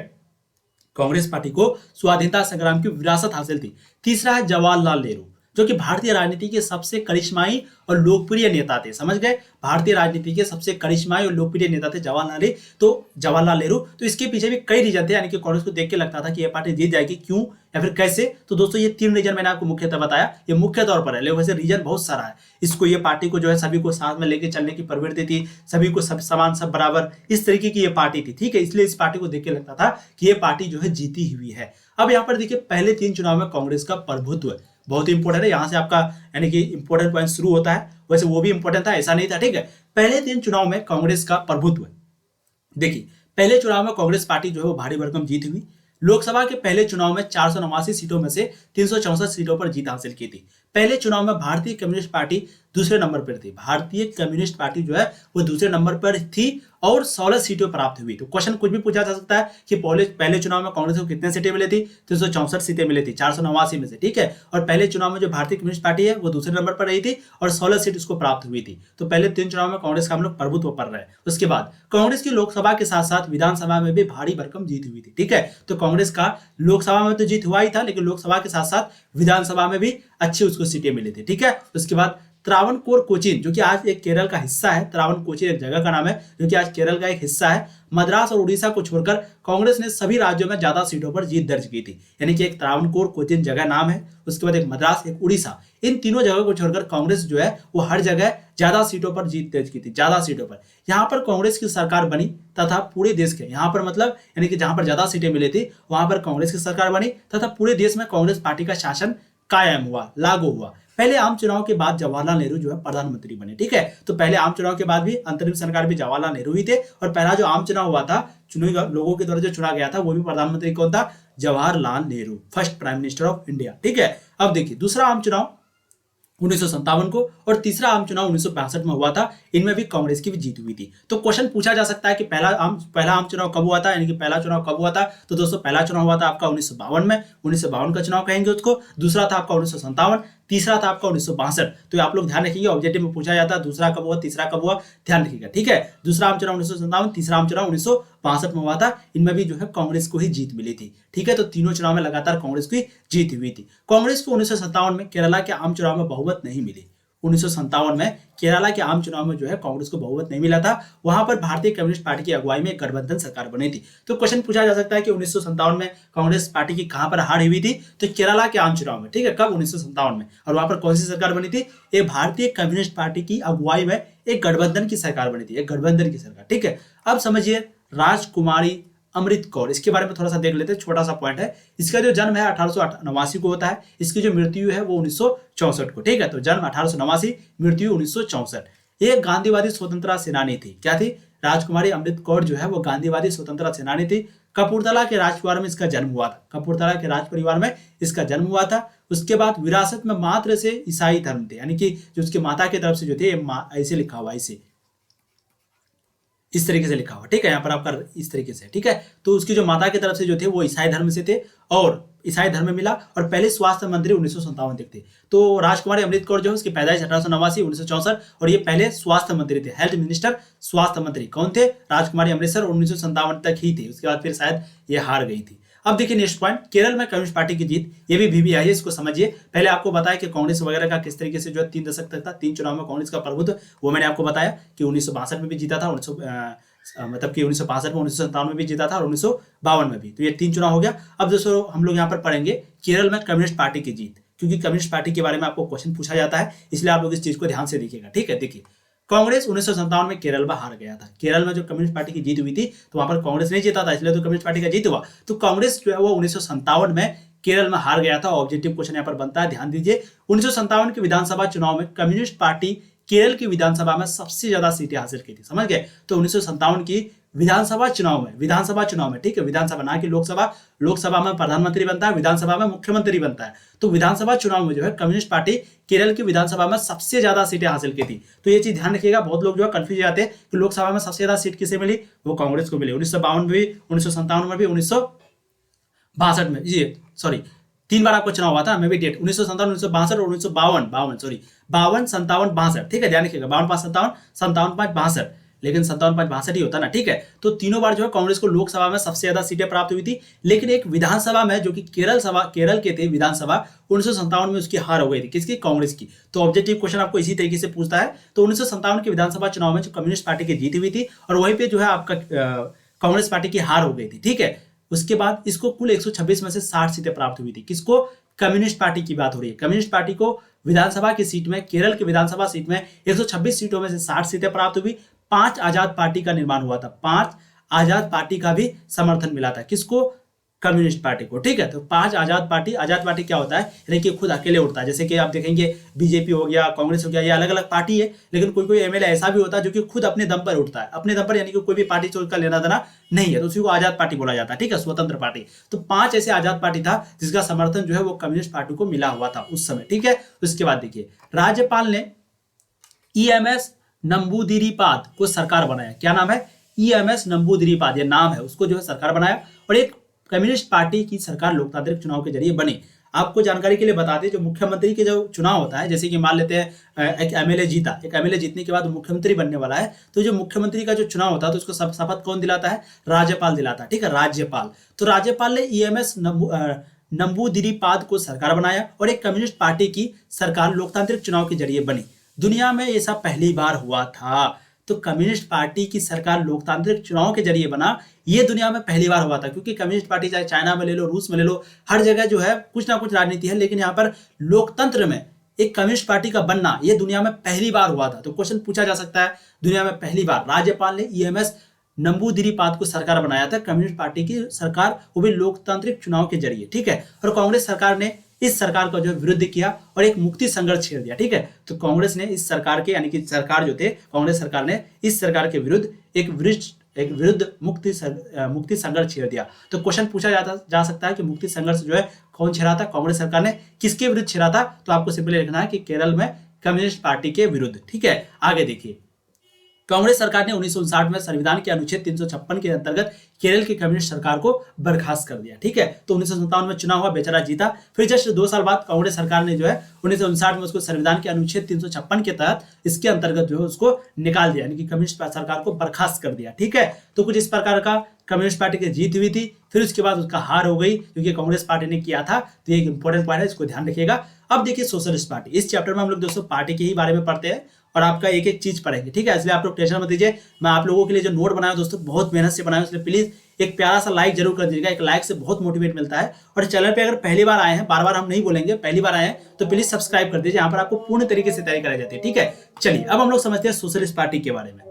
कांग्रेस पार्टी को स्वाधीनता संग्राम की विरासत हासिल थी। तीसरा है जवाहरलाल नेहरू। जो कि भारतीय राजनीति के सबसे करिश्माई और लोकप्रिय नेता थे। समझ गए, भारतीय राजनीति के सबसे करिश्माई और लोकप्रिय नेता थे जवाहरलाल नेहरू। तो इसके पीछे भी कई रीजन थे, यानी कि कांग्रेस को देख के लगता था कि यह पार्टी जीत जाएगी, क्यों या फिर कैसे। तो दोस्तों ये 3 रीजन मैंने आपको मुख्यतः बताया, ये मुख्य तौर पर है, लेकिन वैसे रीजन बहुत सारा है। इसको ये पार्टी को जो है सभी को साथ में लेके चलने की प्रवृत्ति थी, सभी को सब समान सब बराबर, इस तरीके की ये पार्टी थी। ठीक है, इसलिए इस पार्टी को देख के लगता था कि ये पार्टी जो है जीती हुई है। अब यहाँ पर देखिए पहले 3 चुनाव में कांग्रेस का प्रभुत्व बहुत इंपॉर्टेंट है, यहाँ से आपका यानी कि इंपॉर्टेंट पॉइंट शुरू होता है। वैसे वो भी इंपॉर्टेंट था, ऐसा नहीं था। ठीक है, पहले 3 चुनाव में कांग्रेस का प्रभुत्व, देखिए पहले चुनाव में कांग्रेस पार्टी जो है वो भारी भरकम जीत हुई। लोकसभा के पहले चुनाव में 489 सीटों में से 364 सीटों पर जीत हासिल की थी। पहले चुनाव में भारतीय कम्युनिस्ट पार्टी दूसरे नंबर पर थी, भारतीय कम्युनिस्ट पार्टी जो है वो दूसरे नंबर पर थी और 16 सीटें प्राप्त हुई। तो क्वेश्चन कुछ भी पूछा जा सकता है कि पहले चुनाव में कांग्रेस को कितने सीटें मिली थी, 364 सीटें मिली थी 489 में से। ठीक है, और पहले चुनाव में जो भारतीय कम्युनिस्ट पार्टी है वो दूसरे नंबर पर रही थी और 16 सीट उसको प्राप्त हुई थी। तो पहले 3 चुनाव में कांग्रेस का हम लोग प्रभुत्व पर रहे। उसके बाद कांग्रेस की लोकसभा के साथ साथ विधानसभा में भी भारी भरकम जीत हुई थी। ठीक है, तो कांग्रेस का लोकसभा में तो जीत हुआ ही था, लेकिन लोकसभा के साथ साथ विधानसभा में भी अच्छी उसको सीटें मिली थी। ठीक है, उसके बाद त्रावणकोर कोचीन, जो कि आज एक केरल का हिस्सा है, त्रावणकोचीन एक जगह का नाम है जो कि आज केरल का एक हिस्सा है, मद्रास और उड़ीसा को छोड़कर कांग्रेस ने सभी राज्यों में ज्यादा सीटों पर जीत दर्ज की थी। यानी कि एक त्रावणकोर कोचीन जगह नाम है, उसके बाद एक मद्रास, एक उड़ीसा, इन तीनों जगहों को छोड़कर कांग्रेस जो है वो हर जगह ज्यादा सीटों पर जीत दर्ज की थी, ज्यादा सीटों पर। यहाँ पर कांग्रेस की सरकार बनी तथा पूरे देश के, यहाँ पर मतलब यानी कि जहां पर ज्यादा सीटें मिली थी वहां पर कांग्रेस की सरकार बनी तथा पूरे देश में कांग्रेस पार्टी का शासन कायम हुआ, लागू हुआ। पहले आम चुनाव के बाद जवाहरलाल नेहरू जो है प्रधानमंत्री बने। ठीक है, तो पहले आम चुनाव के बाद भी अंतरिम सरकार भी जवाहरलाल नेहरू ही थे, और पहला जो आम चुनाव हुआ था, चुने लोगों के द्वारा जो चुना गया था, वो भी प्रधानमंत्री कौन था, Jawaharlal Nehru, first prime minister of India. ठीक है, अब देखिए दूसरा आम चुनाव 1957 को और तीसरा आम चुनाव 1962 में हुआ था, इनमें भी कांग्रेस की भी जीत हुई थी। तो क्वेश्चन पूछा जा सकता है कि पहला आम चुनाव कब हुआ था, यानी कि पहला चुनाव कब हुआ था। तो दोस्तों पहला चुनाव हुआ था आपका 1952 में, 1952 का चुनाव कहेंगे उसको। दूसरा था आपका 1957, तीसरा था आपका 1962। तो आप लोग ध्यान रखिएगा, ऑब्जेक्टिव में पूछा जाता है दूसरा कब हुआ, तीसरा कब हुआ, ध्यान रखिएगा। ठीक है, दूसरा आम चुनाव 1957, तीसरा आम चुनाव 1962 में हुआ था, इनमें भी जो है कांग्रेस को ही जीत मिली थी। ठीक है, तो तीनों चुनाव में लगातार कांग्रेस की जीत हुई थी। कांग्रेस को 1957 में केरला के आम चुनाव में बहुमत नहीं मिली। 1957 में केरला के आम चुनाव में जो है कांग्रेस को बहुमत नहीं मिला था, वहां पर भारतीय कम्युनिस्ट पार्टी की अगुवाई में गठबंधन सरकार बनी थी। तो क्वेश्चन पूछा जा सकता है कि 1957 में कांग्रेस पार्टी की कहां पर हार हुई थी, तो केरला के आम चुनाव में। ठीक है, कब, 1957 में, और वहां पर कौन सी सरकार बनी थी, ये भारतीय कम्युनिस्ट पार्टी की अगुवाई में एक गठबंधन की सरकार बनी थी, एक गठबंधन की सरकार। ठीक है, अब समझिए राजकुमारी अमृत कौर, इसके बारे में थोड़ा सा देख लेते हैं, छोटा सा पॉइंट है। इसका जो जन्म है 1889 को होता है, इसकी जो मृत्यु है वो 1964 को। ठीक है, तो जन्म 1889, मृत्यु 1964। ये गांधीवादी स्वतंत्रता सेनानी थी। क्या थी, राजकुमारी अमृत कौर जो है वो गांधीवादी स्वतंत्रता सेनानी थी। कपूरथला के राजपरिवार में इसका जन्म हुआ था, कपूरथला के राज परिवार में इसका जन्म हुआ था। उसके बाद विरासत में मात्र से ईसाई धर्म थे, यानी कि जो उसकी माता की तरफ से जो थे, ऐसे लिखा हुआ, ऐसे इस तरीके से लिखा हुआ। ठीक है, यहाँ पर आपका इस तरीके से। ठीक है, तो उसकी जो माता की तरफ से जो थे वो ईसाई धर्म से थे और ईसाई धर्म में मिला, और पहले स्वास्थ्य मंत्री 1957 तक थे। तो राजकुमारी अमृत कौर जो है उसकी पैदाइश 1889, 1964, और ये पहले स्वास्थ्य मंत्री थे, हेल्थ मिनिस्टर, स्वास्थ्य मंत्री कौन थे, राजकुमारी अमृतसर, 1957 तक ही थे। उसके बाद फिर शायद ये हार गई थी। अब देखिए नेक्स्ट पॉइंट, केरल में कम्युनिस्ट पार्टी की जीत, ये भी वीवीआई है, इसको समझिए। पहले आपको बताया कि कांग्रेस वगैरह का किस तरीके से जो है 3 दशक तक था, 3 चुनाव में कांग्रेस का प्रभुत्व, वो मैंने आपको बताया कि 1962 में भी जीता था, मतलब कि 1962 में, 1957 में भी जीता था और 1952 में भी। तो ये 3 चुनाव हो गया। अब दोस्तों हम लोग यहाँ पर पढ़ेंगे केरल में कम्युनिस्ट पार्टी की जीत, क्योंकि कम्युनिस्ट पार्टी के बारे में आपको क्वेश्चन पूछा जाता है, इसलिए आप लोग इस चीज को ध्यान से देखिएगा। ठीक है, देखिए कांग्रेस 1957 में केरल में हार गया था। केरल में जो कम्युनिस्ट पार्टी की जीत हुई थी तो वहां पर कांग्रेस नहीं जीता था, इसलिए तो कम्युनिस्ट पार्टी का जीत हुआ। तो कांग्रेस जो है वो 1957 में केरल में हार गया था। ऑब्जेक्टिव क्वेश्चन यहाँ पर बनता है, ध्यान दीजिए। 1957 के विधानसभा चुनाव में कम्युनिस्ट पार्टी केरल की विधानसभा में सबसे ज्यादा सीटें हासिल की थी, समझ गए। तो 1957 की विधानसभा चुनाव में, ठीक है, विधानसभा ना कि लोकसभा, लोकसभा में प्रधानमंत्री बनता है, विधानसभा में मुख्यमंत्री बनता है। तो विधानसभा चुनाव में जो है कम्युनिस्ट पार्टी केरल की विधानसभा में सबसे ज्यादा सीटें हासिल की थी। तो ये चीज ध्यान रखिएगा, बहुत लोग जो है कंफ्यूज जाते हैं कि लोकसभा में सबसे ज्यादा सीट किसे मिली, वो कांग्रेस को मिली। 1952 में भी, 1957 में भी, 1962 में, जी सॉरी 3 बार आपको चुनाव हुआ था, मैं भी डेट 1957, 1962 और 1952, 52, 57, 62, ठीक है, ध्यान रखिएगा, 52, 5, 57, 57, 5, 62। लेकिन 57-5 62 ही होता ना, ठीक है। तो तीनों बार जो है कांग्रेस को लोकसभा में सबसे ज्यादा सीटें प्राप्त हुई थी, लेकिन एक विधानसभा में जो कि केरल के थे विधानसभा, 1957 में उसकी हार हो गई थी, किसकी? कांग्रेस की। तो ऑब्जेक्टिव क्वेश्चन आपको इसी तरीके से पूछता है। तो 1957 के विधानसभा चुनाव में जो कम्युनिस्ट पार्टी की जीत हुई थी और वहीं पे जो है आपका कांग्रेस पार्टी की हार हो गई थी, ठीक है। उसके बाद इसको कुल 126 में से 60 सीटें प्राप्त हुई थी। किसको? कम्युनिस्ट पार्टी की बात हो रही है। कम्युनिस्ट पार्टी को विधानसभा की सीट में, केरल की विधानसभा सीट में 126 सीटों में से 60 सीटें प्राप्त हुई। 5 आजाद पार्टी का निर्माण हुआ था, 5 आजाद पार्टी का भी समर्थन मिला था। किसको? कम्युनिस्ट पार्टी को, ठीक है। तो 5 आजाद पार्टी क्या होता है? यानी कि खुद अकेले उठता है। जैसे कि आप देखेंगे बीजेपी हो गया, कांग्रेस हो गया, ये अलग अलग पार्टी है, लेकिन कोई कोई एमएलए ऐसा भी होता है जो कि खुद अपने दम पर उठता है, अपने दम पर, यानी कि कोई भी पार्टी से उसका लेना देना नहीं है, तो उसी को आजाद पार्टी बोला जाता है, ठीक है, स्वतंत्र पार्टी। तो 5 ऐसे आजाद पार्टी था जिसका समर्थन जो है वो कम्युनिस्ट पार्टी को मिला हुआ था उस समय, ठीक है। उसके बाद देखिए, राज्यपाल ने ईएमएस नंबूदिरीपाद को सरकार बनाया। क्या नाम है? ईएमएस नंबूदिरीपाद, ये नाम है, उसको जो है सरकार बनाया और एक कम्युनिस्ट पार्टी की सरकार लोकतांत्रिक चुनाव के जरिए बनी। आपको जानकारी के लिए बता दें, जो मुख्यमंत्री के जो चुनाव होता है, जैसे कि मान लेते हैं एक एमएलए जीता, एक एमएलए जीतने के बाद मुख्यमंत्री बनने वाला है, तो जो मुख्यमंत्री का जो चुनाव होता है तो उसको शपथ कौन दिलाता है? राज्यपाल दिलाता है, ठीक है, राज्यपाल। तो राज्यपाल ने ईएमएस नंबूदिरीपाद को सरकार बनाया और एक कम्युनिस्ट पार्टी की सरकार लोकतांत्रिक चुनाव के जरिए बनी। दुनिया में ये सब पहली बार हुआ था। तो कम्युनिस्ट पार्टी की सरकार लोकतांत्रिक चुनाव के जरिए बना, ये दुनिया में पहली बार हुआ था, क्योंकि कम्युनिस्ट पार्टी चाहे चाइना में ले लो, रूस में ले लो, हर जगह जो है कुछ ना कुछ राजनीति है, लेकिन यहाँ पर लोकतंत्र में एक कम्युनिस्ट पार्टी का बनना ये दुनिया में पहली बार हुआ था। तो क्वेश्चन पूछा जा सकता है, दुनिया में पहली बार राज्यपाल ने ईएमएस नंबूदिरीपाद को सरकार बनाया था, कम्युनिस्ट पार्टी की सरकार, वो भी लोकतांत्रिक चुनाव के जरिए, ठीक है। और कांग्रेस सरकार ने इस सरकार का जो विरुद्ध किया और एक मुक्ति संघर्ष छेड़ दिया, ठीक है। तो कांग्रेस ने इस सरकार के, यानी कि सरकार जो थे, कांग्रेस सरकार ने इस सरकार के विरुद्ध एक विरुद्ध मुक्ति संघर्ष छेड़ दिया। तो क्वेश्चन पूछा जा सकता है कि मुक्ति संघर्ष जो है कौन छेड़ा था? कांग्रेस सरकार ने। किसके विरुद्ध छेड़ा था? तो आपको सिंपली लिखना है कि केरल में कम्युनिस्ट पार्टी के विरुद्ध, ठीक है। आगे देखिए, कांग्रेस सरकार ने 1959 में संविधान के अनुच्छेद 356 के अंतर्गत केरल की कम्युनिस्ट सरकार को बर्खास्त कर दिया, ठीक है। तो 1957 में चुनाव हुआ, बेचारा जीता। फिर जस्ट 2 साल बाद कांग्रेस सरकार ने जो है 1959 में उसको संविधान के अनुच्छेद 356 के तहत, इसके अंतर्गत जो है उसको निकाल दिया, यानी कि कम्युनिस्ट सरकार को बर्खास्त कर दिया, ठीक है। तो कुछ इस प्रकार का कम्युनिस्ट पार्टी की जीत हुई थी। फिर उसके बाद उसका हार हो गई, क्योंकि कांग्रेस पार्टी ने किया था। तो ये एक इंपॉर्टेंट पॉइंट है, इसको ध्यान रखिएगा। अब देखिए सोशलिस्ट पार्टी, इस चैप्टर में हम लोग दोस्तों पार्टी के ही बारे में पढ़ते हैं और आपका एक एक चीज पढ़ेंगे, ठीक है। इसलिए आप लोग टेंशन मत लीजिए, मैं आप लोगों के लिए जो नोट बनाया दोस्तों बहुत मेहनत से बनाया, इसलिए प्लीज एक प्यारा सा लाइक जरूर कर दीजिएगा। एक लाइक से बहुत मोटिवेट मिलता है। और चैनल पे अगर पहली बार आए हैं, बार बार हम नहीं बोलेंगे, पहली बार आए हैं तो प्लीज सब्सक्राइब कर दीजिए, यहाँ पर आपको पूर्ण तरीके से तैयारी कराई जाती है, ठीक है। चलिए अब हम लोग समझते हैं सोशलिस्ट पार्टी के बारे में।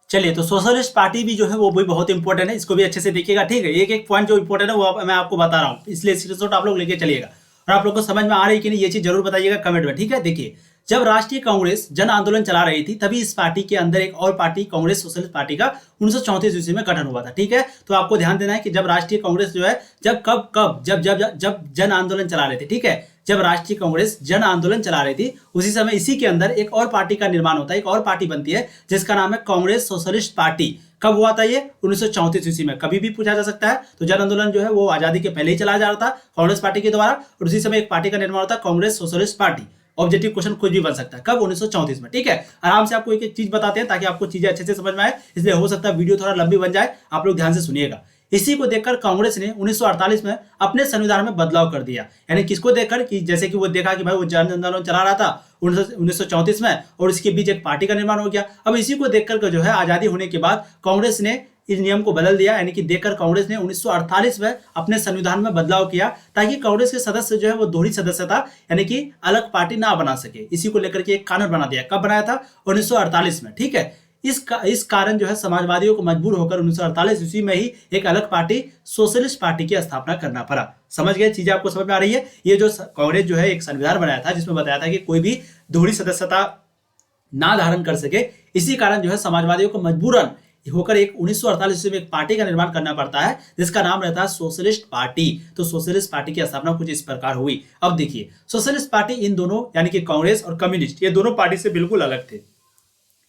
चलिए, तो सोशलिस्ट पार्टी भी जो है वो भी बहुत इंपॉर्टेंट है, इसको भी अच्छे से देखिएगा, ठीक है। एक एक पॉइंट जो इंपॉर्टेंट है वो मैं आपको बता रहा हूँ, इसलिए स्क्रीनशॉट आप लोग लेके चलिएगा। और आप लोग को समझ में आ रही है कि नहीं ये चीज जरूर बताइएगा कमेंट में, ठीक है। देखिए, जब राष्ट्रीय कांग्रेस जन आंदोलन चला रही थी, तभी इस पार्टी के अंदर एक और पार्टी कांग्रेस सोशलिस्ट पार्टी का 1934 ईस्वी में गठन हुआ था, ठीक है। तो आपको ध्यान देना है कि जब राष्ट्रीय कांग्रेस जो है जब जन आंदोलन चला रहे थे, ठीक है, जब राष्ट्रीय कांग्रेस जन आंदोलन चला रही थी, उसी समय इसी के अंदर एक और पार्टी का निर्माण होता है, एक और पार्टी बनती है जिसका नाम है कांग्रेस सोशलिस्ट पार्टी। कब हुआ था ये? 1934 ईस्वी में। कभी भी पूछा जा सकता है। तो जन आंदोलन जो है वो आजादी के पहले ही चला जा रहा था कांग्रेस पार्टी के द्वारा, और उसी समय एक पार्टी का निर्माण होता है Congress socialist party. Objective question कुछ भी बन सकता है। कब? 1934 में, ठीक है। आराम से आपको एक एक चीज बताते हैं ताकि आपको चीजें अच्छे से समझ में आए, इसलिए हो सकता है वीडियो थोड़ा लंबी बन जाए, आप लोग ध्यान से सुनिएगा। इसी को देखकर कांग्रेस ने 1948 में अपने संविधान में बदलाव कर दिया। यानी किसको देखकर? कि जैसे कि वो देखा कि भाई वो जन आंदोलन चला रहा था 1934 में और इसके बीच एक पार्टी का निर्माण हो गया। अब इसी को देखकर जो है आजादी होने के बाद कांग्रेस ने इस नियम को बदल दिया, यानी कि देखकर कांग्रेस ने 1948 में अपने संविधान में बदलाव किया, ताकि कांग्रेस के सदस्य जो है वो दोहरी सदस्यता यानी कि अलग पार्टी ना बना सके। इसी को लेकर के एक कानून बना दिया। कब बनाया था? 1948 में, ठीक है। इस कारण जो है समाजवादियों को मजबूर होकर 1948 ईस्वी में ही एक अलग पार्टी सोशलिस्ट पार्टी की स्थापना करना पड़ा। समझ गए? चीजें आपको समझ में आ रही है? ये जो कांग्रेस जो है एक संविधान बनाया था जिसमें बताया था कि कोई भी दोहरी सदस्यता ना धारण कर सके, इसी कारण जो है समाजवादियों को मजबूरन होकर एक 1948 ईस्वी में एक पार्टी का निर्माण करना पड़ता है जिसका नाम रहता है सोशलिस्ट पार्टी। तो सोशलिस्ट पार्टी की स्थापना कुछ इस प्रकार हुई। अब देखिए, सोशलिस्ट पार्टी इन दोनों यानी कि कांग्रेस और कम्युनिस्ट, ये दोनों पार्टी से बिल्कुल अलग थे,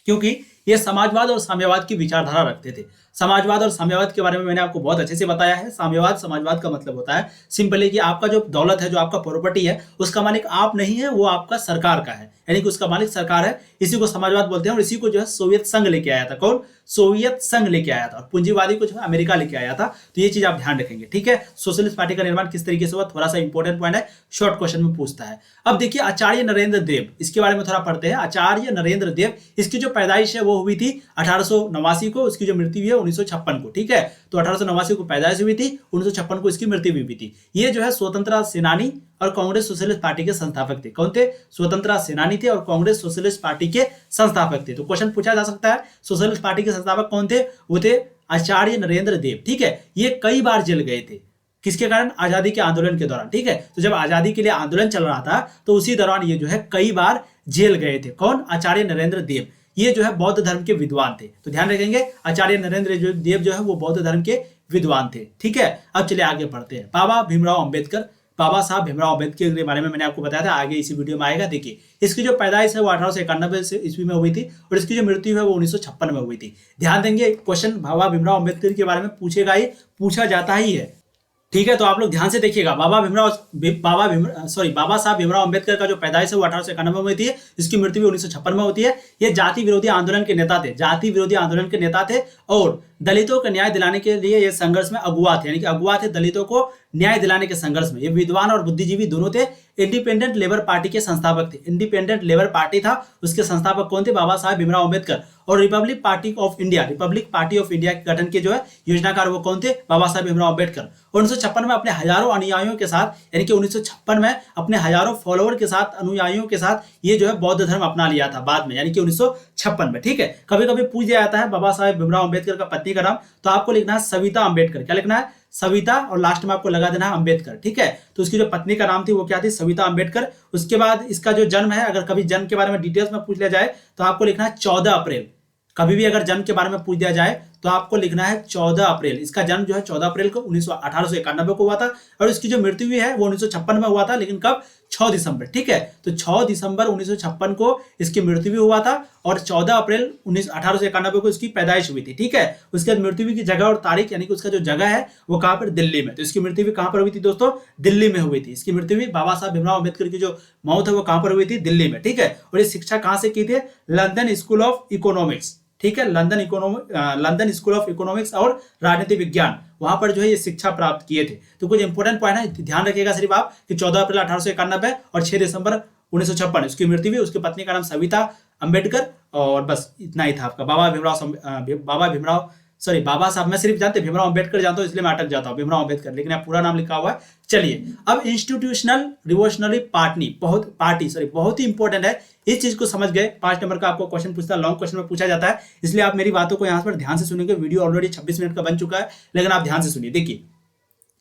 क्योंकि ये समाजवाद और साम्यवाद की विचारधारा रखते थे। समाजवाद और साम्यवाद के बारे में मैंने आपको बहुत अच्छे से बताया है। साम्यवाद समाजवाद का मतलब होता है सिंपली कि आपका जो दौलत है, जो आपका प्रॉपर्टी है, उसका मालिक आप नहीं है, वो आपका सरकार का है, यानी कि उसका मालिक सरकार है। इसी को समाजवाद बोलते हैं और इसी को जो है सोवियत संघ लेके आया था। कौन? सोवियत संघ लेके आया था। और पूंजीवादी को जो है अमेरिका लेके आया था। तो ये चीज आप ध्यान रखेंगे, ठीक है। सोशलिस्ट पार्टी का निर्माण किस तरीके से हुआ, थोड़ा सा इंपॉर्टेंट पॉइंट है, शॉर्ट क्वेश्चन में पूछता है। अब देखिए आचार्य नरेंद्र देव, इसके बारे में थोड़ा पढ़ते हैं। आचार्य नरेंद्र देव, इसकी जो पैदाइश है वो हुई थी 1889 को, उसकी जो मृत्यु हुई है 1956 को, ठीक है। तो 1889 को पैदाइश हुई थी, 1956 को इसकी मृत्यु हुई थी। ये जो है स्वतंत्रता सेनानी और कांग्रेस सोशलिस्ट पार्टी के संस्थापक थे। कौन थे? स्वतंत्रता सेनानी थे और कांग्रेस सोशलिस्ट पार्टी के संस्थापक थे। तो क्वेश्चन पूछा जा सकता है, सोशलिस्ट पार्टी के संस्थापक कौन थे? वो थे आचार्य नरेंद्र देव, ठीक है। ये कई बार जेल गए थे, किसके कारण? आजादी के आंदोलन के दौरान, ठीक है। तो जब आजादी के लिए आंदोलन चल रहा था तो उसी दौरान ये जो है कई बार जेल गए थे। कौन? आचार्य नरेंद्र देव। ये जो है बौद्ध धर्म के विद्वान थे। तो ध्यान रखेंगे, आचार्य नरेंद्र देव जो है वो बौद्ध धर्म के विद्वान थे, ठीक है। अब चलिए आगे बढ़ते हैं। बाबा भीमराव अंबेडकर, बाबा साहब भीमराव अंबेडकर के बारे में मैंने आपको बताया था, आगे इसी वीडियो में आएगा। देखिए इसकी जो पैदाइश है वो 1891 ईस्वी में हुई थी और इसकी जो मृत्यु है वो 1956 में हुई थी। ध्यान देंगे, क्वेश्चन बाबा भीमराव अंबेडकर के बारे में पूछेगा ही, पूछा जाता ही है, ठीक है। तो आप लोग ध्यान से देखिएगा। बाबा साहब भीमराव अंबेडकर का जो पैदाइश है वो 1891 में हुई थी, इसकी मृत्यु भी 1956 में होती है। ये जाति विरोधी आंदोलन के नेता थे, जाति विरोधी आंदोलन के नेता थे और दलितों को न्याय दिलाने के लिए ये संघर्ष में अगुआ थे, यानी कि अगुआ थे दलितों को न्याय दिलाने के संघर्ष में। ये विद्वान और बुद्धिजीवी दोनों थे। इंडिपेंडेंट लेबर पार्टी के संस्थापक थे। इंडिपेंडेंट लेबर पार्टी था, उसके संस्थापक कौन थे? बाबा साहब भीमराव अंबेडकर। और Republic party of India, Republic party of India के गठन के जो है योजनाकार वो कौन थे? बाबा साहब भीमराव अंबेडकर। 1956 में अपने हजारों अनुयायियों के साथ, यानी कि 1956 में अपने हजारों फॉलोअर के साथ, अनुयायियों के साथ ये जो है बौद्ध धर्म अपना लिया था बाद में, यानी कि 1956 में, ठीक है। कभी कभी पूछ दिया जाता है बाबा साहब भीमराव अंबेडकर का पत्नी का नाम, तो आपको लिखना है सविता अंबेडकर। क्या लिखना है? सविता, और लास्ट में आपको लगा देना है अंबेडकर, ठीक है। तो उसकी जो पत्नी का नाम थी वो क्या थी? सविता अंबेडकर। उसके बाद इसका जो जन्म है, अगर कभी जन्म के बारे में डिटेल्स में पूछ लिया जाए तो आपको लिखना है 14 अप्रैल। कभी भी अगर जन्म के बारे में पूछ दिया जाए तो आपको लिखना है 14 अप्रैल। इसका जन्म जो है 14 अप्रैल को 1891 को हुआ था और इसकी जो मृत्यु हुई है वो 1956 में हुआ था, लेकिन कब? 6 दिसंबर, ठीक है। तो 6 दिसंबर 1956 को इसकी मृत्यु भी हुआ था और 14 अप्रैल 1891 को इसकी पैदाइश हुई थी, ठीक है। उसके बाद मृत्यु की जगह और तारीख, यानी कि उसका जो जगह है वो कहां पर? दिल्ली में। तो इसकी मृत्यु भी कहां पर हुई थी दोस्तों? दिल्ली में हुई थी। इसकी मृत्यु भी, बाबा साहब भीमराव अंबेडकर की जो मौत है वो कहां पर हुई थी? दिल्ली में, ठीक है। और ये शिक्षा कहां से की थी? लंदन स्कूल ऑफ इकोनॉमिक्स, ठीक है। लंदन स्कूल ऑफ इकोनॉमिक्स और राजनीति विज्ञान, वहां पर जो है ये शिक्षा प्राप्त किए थे। तो कुछ इंपॉर्टेंट पॉइंट है, ध्यान रखिएगा सिर्फ आप कि 14 अप्रैल 1891 और 6 दिसंबर 1956 उसकी मृत्यु हुई। उसकी पत्नी का नाम सविता अंबेडकर, और बस इतना ही था आपका। बाबा साहब, मैं सिर्फ जानते भीमराव अंबेडकर जानता हूं इसलिए मैं अटक जाता हूं, भीमराव अंबेडकर, लेकिन आप पूरा नाम लिखा हुआ है। चलिए अब इंस्टीट्यूशनल रिवोल्यूशनरी बहुत ही इंपॉर्टेंट है। इस चीज को समझ गए, 5 नंबर का आपको क्वेश्चन पूछता है, लॉन्ग क्वेश्चन में पूछा जाता है, इसलिए आप मेरी बातों को यहाँ पर ध्यान से सुनेंगे। वीडियो ऑलरेडी 26 मिनट का बन चुका है, लेकिन आप ध्यान से सुनिए। देखिए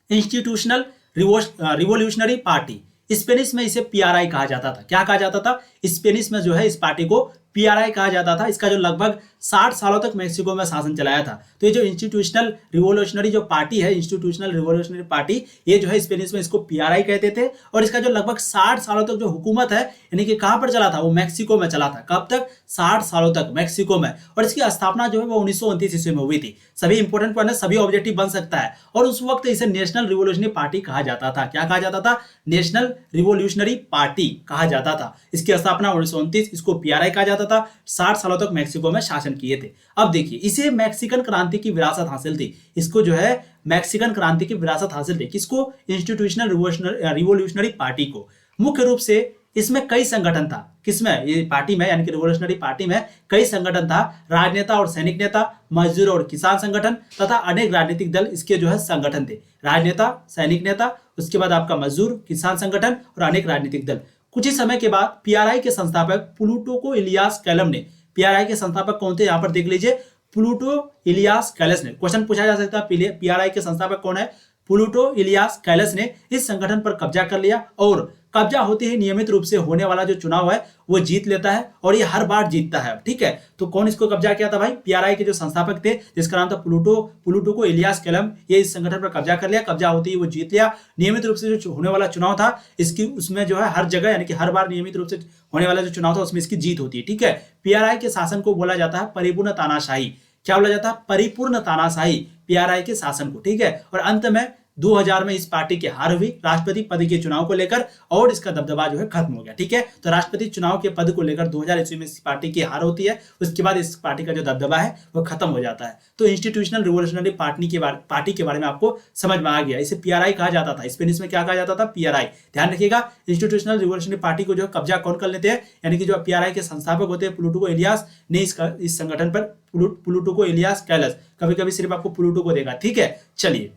इंस्टीट्यूशनल रिवोल्यूशनरी पार्टी, स्पेनिश में इसे पीआरआई कहा जाता था। क्या कहा जाता था? स्पेनिश में जो है इस पार्टी को पीआरआई कहा जाता था। इसका जो लगभग 60 सालों तक मेक्सिको में शासन चलाया था। तो ये जो इंस्टीट्यूशनल रिवोल्यूशनरी जो पार्टी है, इंस्टीट्यूशनल रिवोल्यूशनरी पार्टी, ये जो है स्पेनिश में इसको पीआरआई कहते थे। और इसका जो लगभग 60 सालों तक जो हुकूमत है, यानी कि कहां पर चला था? वो मैक्सिको में चला था। कब तक? 60 सालों तक मैक्सिको में। और इसकी स्थापना जो है वो 1929 ईस्वी में हुई थी। सभी इंपॉर्टेंट पॉइंट है, सभी ऑब्जेक्टिव बन सकता है। और उस वक्त इसे नेशनल रिवोल्यूशनरी पार्टी कहा जाता था। क्या कहा जाता था? नेशनल रिवोल्यूशनरी पार्टी कहा जाता था। इसकी स्थापना 1929, इसको पीआरआई कहा जाता था। 60 सालों तक मैक्सिको में शासन किए थे। अब देखिए इसे मैक्सिकन क्रांति की विरासत हासिल थी। इसको जो है मैक्सिकन क्रांति की विरासत हासिल थी। किसको? इंस्टीट्यूशनल रिवोल्यूशनरी पार्टी को। मुख्य रूप से इसमें कई संगठन था। किसमें? ये पार्टी में, यानी कि रिवोल्यूशनरी पार्टी में कई संगठन था। राजनेता और सैनिक नेता, मजदूर और किसान संगठन तथा अनेक राजनीतिक दल इसके जो है संगठन थे। राजनेता, सैनिक नेता, उसके बाद आपका मजदूर, किसान संगठन और अनेक राजनीतिक दल। कुछ ही समय के बाद पीआरआई के संस्थापक प्लूटो इलियास कैलम ने, पीआरआई के संस्थापक कौन थे? यहाँ पर देख लीजिए, प्लूटो इलियास कैलस ने। क्वेश्चन पूछा जा सकता है पीआरआई के संस्थापक कौन है? प्लूटो इलियास कैलस ने इस संगठन पर कब्जा कर लिया और कब्जा होते ही नियमित रूप से होने वाला जो चुनाव है वो जीत लेता है और ये हर बार जीतता है। ठीक है, तो कौन इसको कब्जा किया था भाई? पीआरआई के जो संस्थापक थे जिसका नाम था प्लूटो को इलियास कैलम, ये इस संगठन पर कब्जा कर लिया। कब्जा होते ही वो जीत लिया। नियमित रूप से जो होने वाला चुनाव था इसकी उसमें जो है हर जगह यानी कि हर बार नियमित रूप से होने वाला जो चुनाव था उसमें इसकी जीत होती है। ठीक है, पीआरआई के शासन को बोला जाता है परिपूर्ण तानाशाही। क्या बोला जाता है? परिपूर्ण तानाशाही पीआरआई के शासन को। ठीक है, और अंत में 2000 में इस पार्टी की हार हुई राष्ट्रपति पद के चुनाव को लेकर और इसका दबदबा जो है खत्म हो गया। ठीक है, तो राष्ट्रपति चुनाव के पद को लेकर 2000 ईस्वी में इस पार्टी की हार होती है, उसके बाद इस पार्टी का जो दबदबा है वो खत्म हो जाता है। तो इंस्टीट्यूशनल रिवोल्यूशनरी पार्टी के बारे में आपको समझ में आ गया। इसे पीआरआई कहा जाता था, स्पेनिश में क्या कहा जाता था? पीआरआई। ध्यान रखिएगा, इंस्टीट्यूशनल रिवोल्यूशनरी पार्टी को जो कब्जा कौन कर लेते हैं, यानी कि जो पीआरआई के संस्थापक होते हैं प्लूटो इलियास ने इस संगठन पर प्लूटो इलियास कैलस, कभी कभी सिर्फ आपको प्लूटो को देगा। ठीक है, चलिए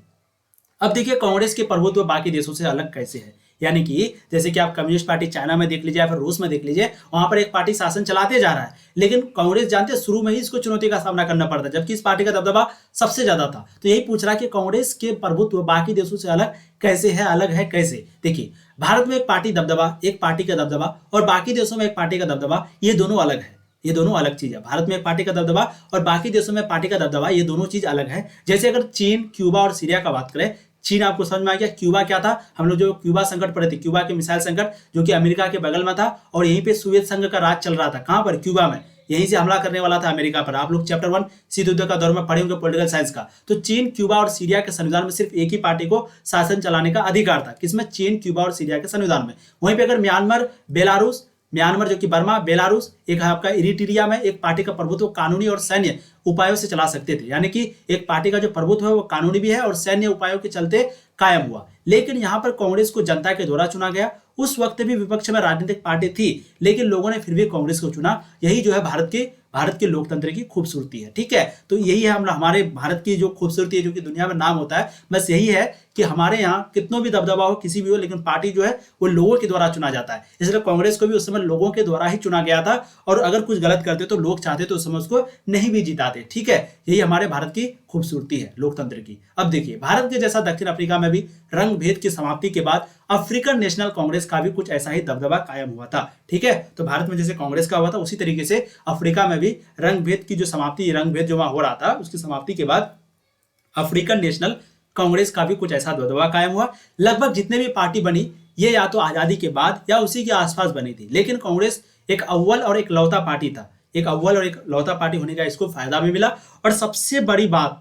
अब देखिए कांग्रेस के प्रभुत्व बाकी देशों से अलग कैसे है। यानी कि जैसे कि आप कम्युनिस्ट पार्टी चाइना में देख लीजिए या फिर रूस में देख लीजिए, वहां पर एक पार्टी शासन चलाते जा रहा है, लेकिन कांग्रेस जानते हैं शुरू में ही इसको चुनौती का सामना करना पड़ता है, जबकि इस पार्टी का दबदबा सबसे ज्यादा था। तो यही पूछ रहा है कि कांग्रेस के प्रभुत्व बाकी देशों से अलग कैसे है, अलग है कैसे। देखिए भारत में एक पार्टी का दबदबा और बाकी देशों में एक पार्टी का दबदबा, ये दोनों अलग है, ये दोनों अलग चीज है। भारत में एक पार्टी का दबदबा और बाकी देशों में पार्टी का दबदबा, ये दोनों चीज अलग है। जैसे अगर चीन, क्यूबा और सीरिया का बात करें, चीन आपको समझ में आ गया। क्यूबा क्या था? हम लोग जो क्यूबा संकट पढ़े थे, क्यूबा के मिसाइल संकट जो कि अमेरिका के बगल में था और यहीं पे सोवियत संघ का राज चल रहा था। कहां पर? क्यूबा में। यहीं से हमला करने वाला था अमेरिका पर। आप लोग चैप्टर 1 शीत युद्ध का दौर में पढ़े होंगे पॉलिटिकल साइंस का। तो चीन, क्यूबा और सीरिया के संविधान में सिर्फ एक ही पार्टी को शासन चलाने का अधिकार था। किसमें? चीन, क्यूबा और सीरिया के संविधान में। वहीं पर अगर म्यांमार जो कि बर्मा, बेलारूस, एक है आपका इरिट्रिया में एक पार्टी का प्रभुत्व कानूनी और सैन्य उपायों से चला सकते थे। यानी कि एक पार्टी का जो प्रभुत्व है वो कानूनी भी है और सैन्य उपायों के चलते कायम हुआ। लेकिन यहाँ पर कांग्रेस को जनता के द्वारा चुना गया। उस वक्त भी विपक्ष में राजनीतिक पार्टी थी, लेकिन लोगों ने फिर भी कांग्रेस को चुना। यही जो है भारत के लोकतंत्र की खूबसूरती है। ठीक है, तो यही है हमारे भारत की जो खूबसूरती है, जो कि दुनिया में नाम होता है, बस यही है कि हमारे यहाँ कितनों भी दबदबा हो, किसी भी हो, लेकिन पार्टी जो है वो लोगों के द्वारा चुना जाता है। इसलिए कांग्रेस को भी उस समय लोगों के द्वारा ही चुना गया था और अगर कुछ गलत करते तो लोग चाहते तो उस समय उसको नहीं भी जिताते। ठीक है, यही हमारे भारत की खूबसूरती है लोकतंत्र की। अब देखिए भारत के जैसा दक्षिण अफ्रीका में भी रंग भेद की समाप्ति के बाद अफ्रीकन नेशनल कांग्रेस का भी कुछ ऐसा ही दबदबा कायम हुआ था। ठीक है, तो भारत में जैसे कांग्रेस का हुआ था उसी तरीके से अफ्रीका में भी रंग भेद की जो समाप्ति, रंग भेद जो वहां हो रहा था उसकी समाप्ति के बाद अफ्रीकन नेशनल कांग्रेस का भी कुछ ऐसा दबदबा कायम हुआ। लगभग जितने भी पार्टी बनी ये या तो आजादी के बाद या उसी के आसपास बनी थी, लेकिन कांग्रेस एक अव्वल और एक लौता पार्टी था। एक अव्वल और एक लौता पार्टी होने का इसको फायदा भी मिला। और सबसे बड़ी बात,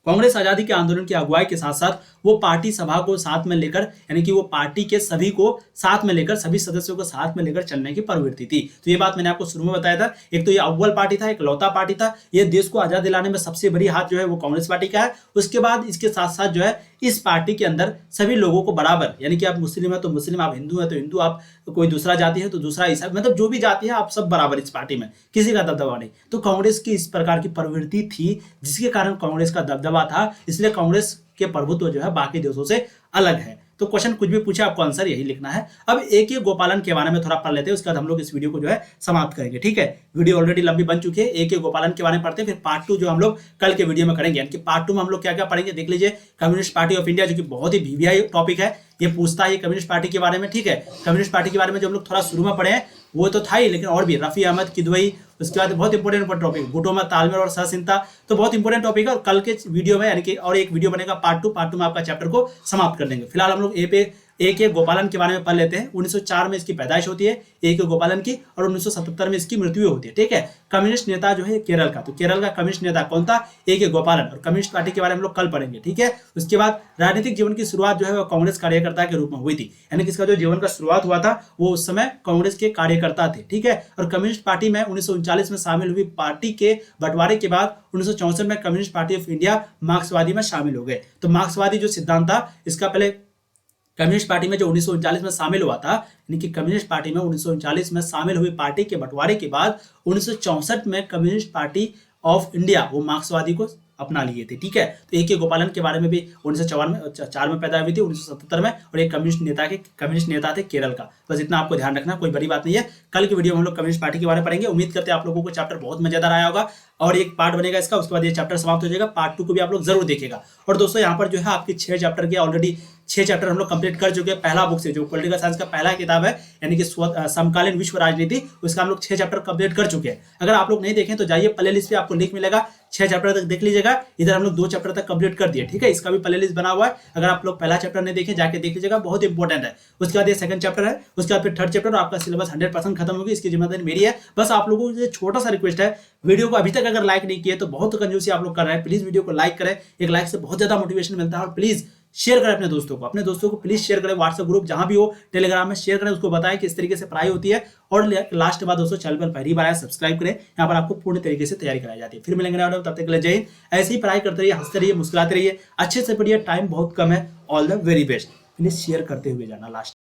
कांग्रेस आजादी के आंदोलन की अगुवाई के साथ साथ वो पार्टी सभा को साथ में लेकर, यानी कि वो पार्टी के सभी को साथ में लेकर, सभी सदस्यों को साथ में लेकर चलने की प्रवृत्ति थी। तो ये बात मैंने आपको शुरू में बताया था। एक तो ये अव्वल पार्टी था, एक लौता पार्टी था। ये देश को आजाद दिलाने में सबसे बड़ी हाथ जो है वो कांग्रेस पार्टी का है। उसके बाद इसके साथ साथ जो है इस पार्टी के अंदर सभी लोगों को बराबर, यानी कि आप मुस्लिम है तो मुस्लिम, आप हिंदू है तो हिंदू, आप कोई दूसरा जाति है तो दूसरा, ईसाई, मतलब जो भी जाति है आप सब बराबर इस पार्टी में, किसी का दबदबा नहीं। तो कांग्रेस की इस प्रकार की प्रवृत्ति थी जिसके कारण कांग्रेस का दबदबा था। इसलिए कांग्रेस के प्रभुत्व जो है बाकी देशों से अलग है। तो क्वेश्चन कुछ भी पूछे आपको आंसर यही लिखना है। अब AK गोपालन के बारे में थोड़ा पढ़ लेते हैं, उसके बाद हम लोग इस वीडियो को जो है समाप्त करेंगे। ठीक है, वीडियो ऑलरेडी लंबी बन चुकी है। AK गोपालन के बारे में पढ़ते हैं, फिर पार्ट 2 जो हम लोग कल के वीडियो में करेंगे। यानी कि पार्ट 2 में हम लोग क्या क्या पढ़ेंगे देख लीजिए। कम्युनिस्ट पार्टी ऑफ इंडिया जो कि बहुत ही VVI टॉपिक है, ये पूछता है कम्युनिस्ट पार्टी के बारे में। ठीक है, कम्युनिस्ट पार्टी के बारे में जो हम लोग थोड़ा शुरू में पढ़े हैं वो तो था ही, लेकिन और भी रफी अहमद किदवई, उसके बाद बहुत इंपॉर्टेंट टॉपिक भुट्टो में तालमेल और सहसिनता, तो बहुत इंपॉर्टेंट टॉपिक है। और कल के वीडियो में यानी कि और एक वीडियो बनेगा पार्ट 2 में आपका चैप्टर को समाप्त कर देंगे। फिलहाल हम लोग AK गोपालन के बारे में पढ़ लेते हैं। 1904 में इसकी पैदाइश होती है AK गोपालन की और 1977 में इसकी मृत्यु होती है। ठीक है, कम्युनिस्ट नेता जो है केरल का, तो केरल का कम्युनिस्ट नेता कौन था? AK गोपालन। और कम्युनिस्ट पार्टी के बारे में हम लोग कल पढ़ेंगे। ठीक है, उसके बाद राजनीतिक जीवन की शुरुआत जो है वो कांग्रेस कार्यकर्ता के रूप में हुई थी, यानी कि इसका जो जीवन का शुरुआत हुआ था वो उस समय कांग्रेस के कार्यकर्ता थे। ठीक है, और कम्युनिस्ट पार्टी में 1939 में शामिल हुई। पार्टी के बंटवारे के बाद 1964 में कम्युनिस्ट पार्टी ऑफ इंडिया मार्क्सवादी में शामिल हो गए। तो मार्क्सवादी जो सिद्धांत था इसका पहले कम्युनिस्ट पार्टी में जो 1939 में शामिल हुआ था, यानी कि कम्युनिस्ट पार्टी में 1939 में शामिल हुई पार्टी के बंटवारे के बाद 1964 में कम्युनिस्ट पार्टी ऑफ इंडिया वो मार्क्सवादी को अपना लिए थे। ठीक है, तो AK गोपालन के बारे में भी 1904 में पैदा हुई थी, 1977 में, और एक कम्युनिस्ट नेता थे केरल का। बस इतना आपको ध्यान रखना, कोई बड़ी बात नहीं है। कल की वीडियो में हम लोग कम्युनिस्ट पार्टी के बारे में पढ़ेंगे। उम्मीद करते हैं आप लोगों को चैप्टर बहुत मजेदार आया होगा और एक पार्ट बनेगा इसका, उसके बाद ये चैप्टर समाप्त हो जाएगा। पार्ट 2 को भी आप लोग जरूर देखेगा। और दोस्तों यहाँ पर जो है आपकी 6 चैप्टर के ऑलरेडी 6 चैप्टर हम लोग कंप्लीट कर चुके हैं पहला बुक से, जो पॉलिटिकल साइंस का पहला किताब है, यानी कि समकालीन विश्व राजनीति, उसका हम लोग 6 चैप्टर कंप्लीट कर चुके हैं। अगर आप लोग नहीं देखें तो जाइए प्ले लिस्ट पे, आपको लिंक मिलेगा, 6 चैप्टर तक देख लीजिएगा। इधर हम लोग 2 चैप्टर तक कंप्लीट कर दिए, ठीक है। इसका भी प्ले लिस्ट बना हुआ है, अगर आप लोग पहला चैप्टर नहीं देखें जाके देख लीजिएगा, बहुत इंपॉर्टेंट है। उसके बाद ये सेकंड चैप्टर है, उसके बाद फिर थर्ड चैप्टर, आपका सिलेबस 100% खत्म होगी। इसकी जिम्मेदारी मेरी है। बस आप लोगों को छोटा सा रिक्वेस्ट है, वीडियो को अभी तक अगर लाइक नहीं किए तो बहुत कंजूसी आप लोग कर रहे हैं, प्लीज वीडियो को लाइक करें। एक लाइक से बहुत ज्यादा मोटिवेशन मिलता है। और प्लीज शेयर करें अपने दोस्तों को प्लीज शेयर करें। व्हाट्सएप ग्रुप जहां भी हो, टेलीग्राम में शेयर करें, उसको बताएं कि इस तरीके से पढ़ाई होती है। और लास्ट बात दोस्तों, चैनल पर पहली बार आया सब्सक्राइब करें, यहाँ पर आपको पूर्ण तरीके से तैयारी कराई जाती है। फिर मिलेंगे नए, तब तक के लिए जय हिंद। ऐसे ही पढ़ाई करते रहिए, हंसते रहिए, मुस्कुराते रहिए, अच्छे से पढ़िए, टाइम बहुत कम है। All the very best. Please share करते हुए जाना लास्ट